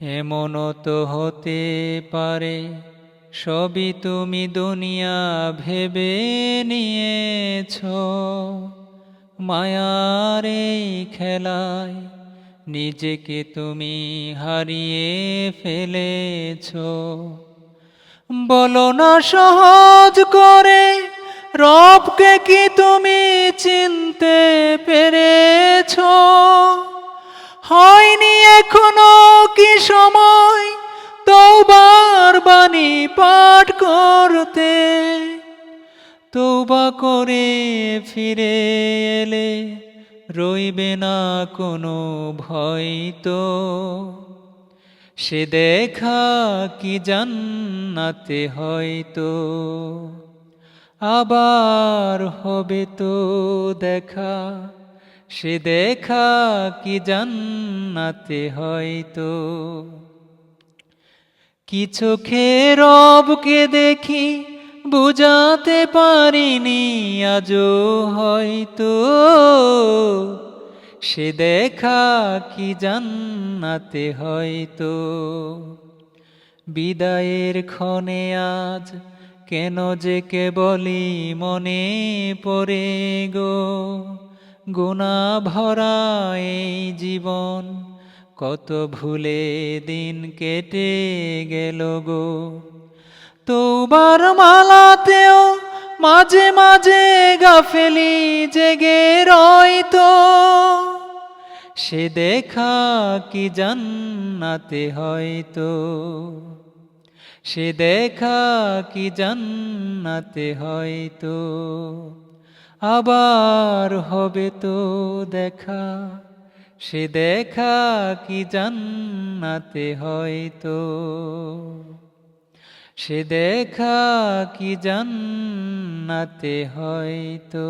এমনও তো হতে পারে সবই তুমি দুনিয়া ভেবে নিয়েছ, মায়ার এই খেলায় নিজেকে তুমি হারিয়ে ফেলেছ। বলো না সহজ করে, রবকে কি তুমি চিনতে পেরেছ? হয়নি এখনো কি সময় তওবার বাণী পাঠ করতে? তওবা করে ফিরে এলে রইবে না কোনো ভয় তো। সে দেখা কি জান্নাতে হয়তো, আবার হবে তো দেখা। সে দেখা কি জান্নাতে হয়তো। কি চোখে রবকে দেখি বুঝাতে পারিনি আজও হয়তো। সে দেখা কি জান্নাতে হয়তো। বিদায়ের ক্ষণে আজ কেন যে কেবলই মনে পড়ে গো, গুনাহ ভরা এই জীবন কত ভুলে দিন কেটে গেল গো। তওবার মালাতেও মাঝে মাঝে গাফেলি জেগে রয়তো। সে দেখা কি জান্নাতে হয়তো। সে দেখা কি জান্নাতে হয়তো, আবার হবে তো দেখা। সে দেখা কি জান্নাতে হয়তো। সে দেখা কি জান্নাতে হয়তো।